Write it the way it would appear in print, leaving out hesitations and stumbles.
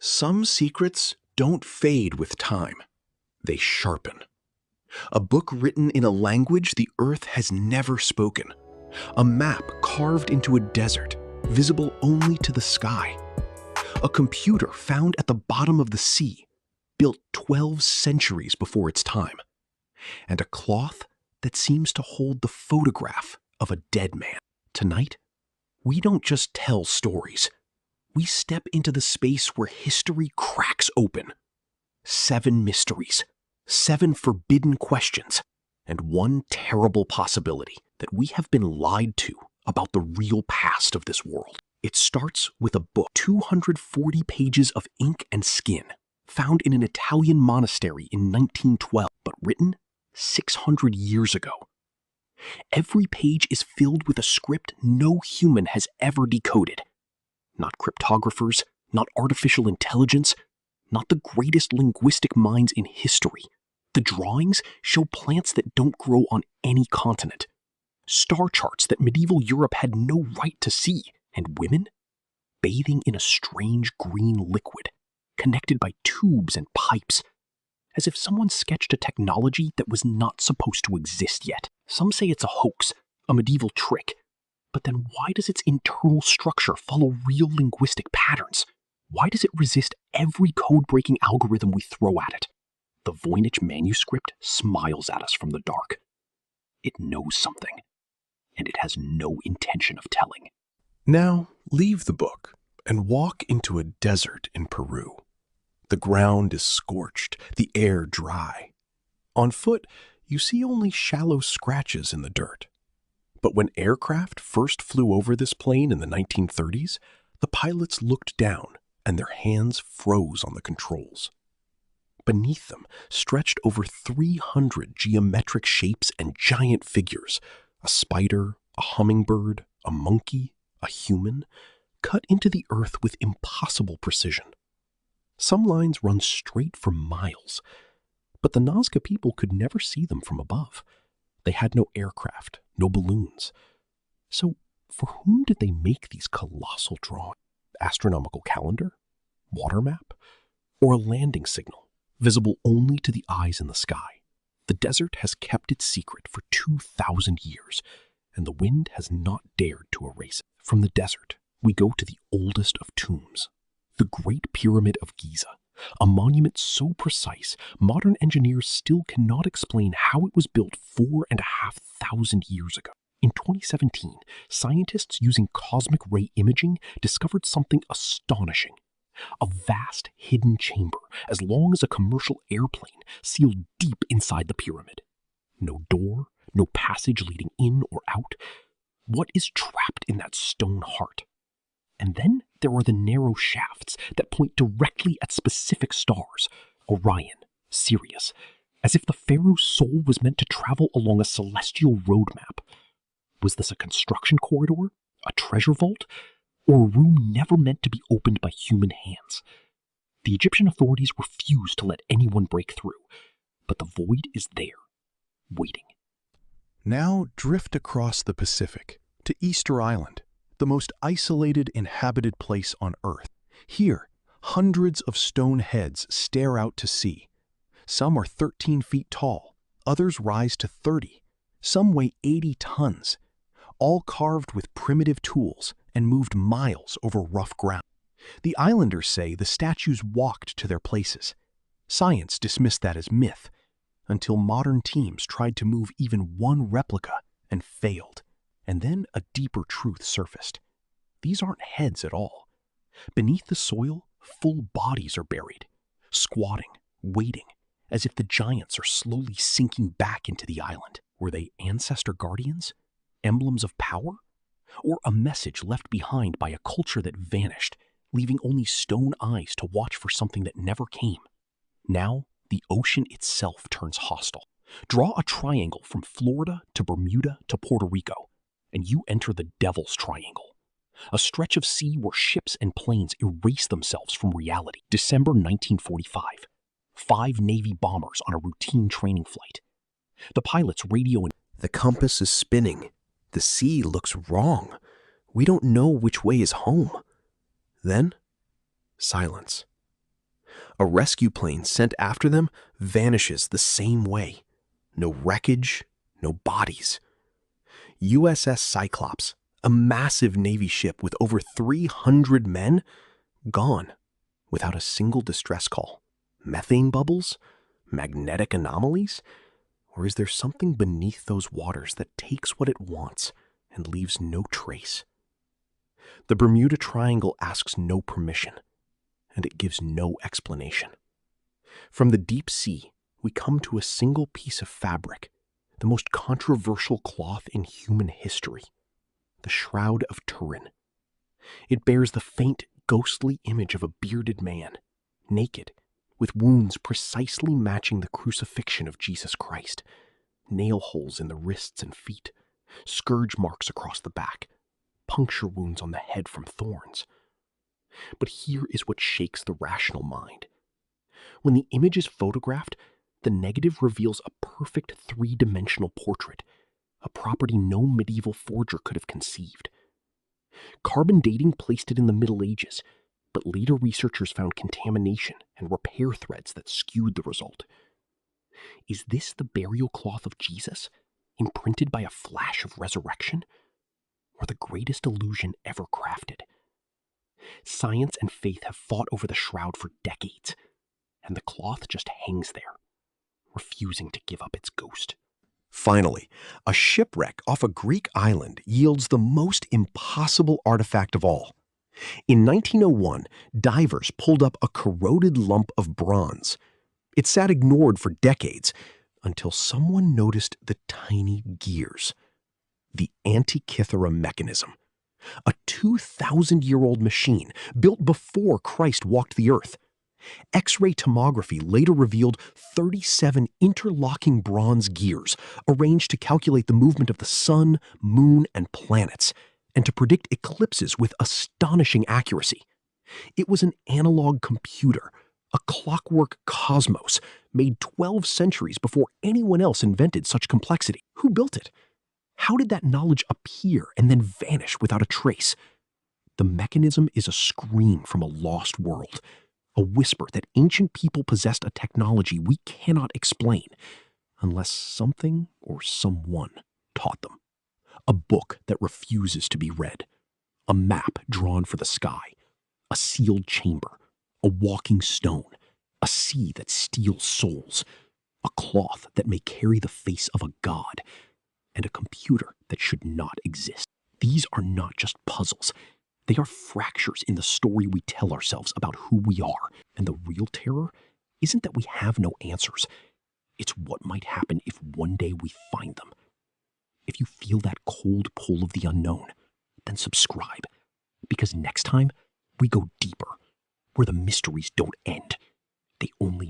Some secrets don't fade with time. They sharpen. A book written in a language the earth has never spoken. A map carved into a desert, visible only to the sky. A computer found at the bottom of the sea, built 12 centuries before its time. And a cloth that seems to hold the photograph of a dead man. Tonight, we don't just tell stories. We step into the space where history cracks open. 7 mysteries, 7 forbidden questions, and one terrible possibility that we have been lied to about the real past of this world. It starts with a book, 240 pages of ink and skin, found in an Italian monastery in 1912, but written 600 years ago. Every page is filled with a script no human has ever decoded. Not cryptographers, not artificial intelligence, not the greatest linguistic minds in history. The drawings show plants that don't grow on any continent, star charts that medieval Europe had no right to see, and women bathing in a strange green liquid, connected by tubes and pipes, as if someone sketched a technology that was not supposed to exist yet. Some say it's a hoax, a medieval trick. But then why does its internal structure follow real linguistic patterns? Why does it resist every code-breaking algorithm we throw at it? The Voynich manuscript smiles at us from the dark. It knows something, and it has no intention of telling. Now, leave the book and walk into a desert in Peru. The ground is scorched, the air dry. On foot, you see only shallow scratches in the dirt. But when aircraft first flew over this plain in the 1930s, the pilots looked down and their hands froze on the controls. Beneath them stretched over 300 geometric shapes and giant figures, a spider, a hummingbird, a monkey, a human, cut into the earth with impossible precision. Some lines run straight for miles, but the Nazca people could never see them from above. They had no aircraft, no balloons. So for whom did they make these colossal drawings? Astronomical calendar? Water map? Or a landing signal, visible only to the eyes in the sky? The desert has kept its secret for 2,000 years, and the wind has not dared to erase it. From the desert, we go to the oldest of tombs, the Great Pyramid of Giza. A monument so precise, modern engineers still cannot explain how it was built 4,500 years ago. In 2017, scientists using cosmic ray imaging discovered something astonishing. A vast hidden chamber, as long as a commercial airplane, sealed deep inside the pyramid. No door, no passage leading in or out. What is trapped in that stone heart? And then there are the narrow shafts that point directly at specific stars, Orion, Sirius, as if the pharaoh's soul was meant to travel along a celestial roadmap. Was this a construction corridor, a treasure vault, or a room never meant to be opened by human hands? The Egyptian authorities refuse to let anyone break through, but the void is there, waiting. Now drift across the Pacific to Easter Island, the most isolated inhabited place on Earth. Here, hundreds of stone heads stare out to sea. Some are 13 feet tall, others rise to 30. Some weigh 80 tons, all carved with primitive tools and moved miles over rough ground. The islanders say the statues walked to their places. Science dismissed that as myth, until modern teams tried to move even one replica and failed. And then a deeper truth surfaced. These aren't heads at all. Beneath the soil, full bodies are buried, squatting, waiting, as if the giants are slowly sinking back into the island. Were they ancestor guardians? Emblems of power? Or a message left behind by a culture that vanished, leaving only stone eyes to watch for something that never came? Now, the ocean itself turns hostile. Draw a triangle from Florida to Bermuda to Puerto Rico, and you enter the Devil's Triangle, a stretch of sea where ships and planes erase themselves from reality. December 1945. 5 Navy bombers on a routine training flight. The pilots radio and The compass is spinning. The sea looks wrong. We don't know which way is home. Then, silence. A rescue plane sent after them vanishes the same way. No wreckage, no bodies. USS Cyclops, a massive Navy ship with over 300 men, gone without a single distress call. Methane bubbles? Magnetic anomalies? Or is there something beneath those waters that takes what it wants and leaves no trace? The Bermuda Triangle asks no permission, and it gives no explanation. From the deep sea, we come to a single piece of fabric, the most controversial cloth in human history, the Shroud of Turin. It bears the faint, ghostly image of a bearded man, naked, with wounds precisely matching the crucifixion of Jesus Christ, nail holes in the wrists and feet, scourge marks across the back, puncture wounds on the head from thorns. But here is what shakes the rational mind. When the image is photographed, the negative reveals a perfect three-dimensional portrait, a property no medieval forger could have conceived. Carbon dating placed it in the Middle Ages, but later researchers found contamination and repair threads that skewed the result. Is this the burial cloth of Jesus, imprinted by a flash of resurrection, or the greatest illusion ever crafted? Science and faith have fought over the shroud for decades, and the cloth just hangs there, refusing to give up its ghost. Finally, a shipwreck off a Greek island yields the most impossible artifact of all. In 1901, divers pulled up a corroded lump of bronze. It sat ignored for decades until someone noticed the tiny gears. The Antikythera mechanism. A 2,000-year-old machine built before Christ walked the earth. X-ray tomography later revealed 37 interlocking bronze gears arranged to calculate the movement of the sun, moon, and planets, and to predict eclipses with astonishing accuracy. It was an analog computer, a clockwork cosmos, made 12 centuries before anyone else invented such complexity. Who built it? How did that knowledge appear and then vanish without a trace? The mechanism is a scream from a lost world, a whisper that ancient people possessed a technology we cannot explain, unless something or someone taught them. A book that refuses to be read, a map drawn for the sky, a sealed chamber, a walking stone, a sea that steals souls, a cloth that may carry the face of a god, and a computer that should not exist. These are not just puzzles. They are fractures in the story we tell ourselves about who we are. And the real terror isn't that we have no answers. It's what might happen if one day we find them. If you feel that cold pull of the unknown, then subscribe. Because next time, we go deeper, where the mysteries don't end. They only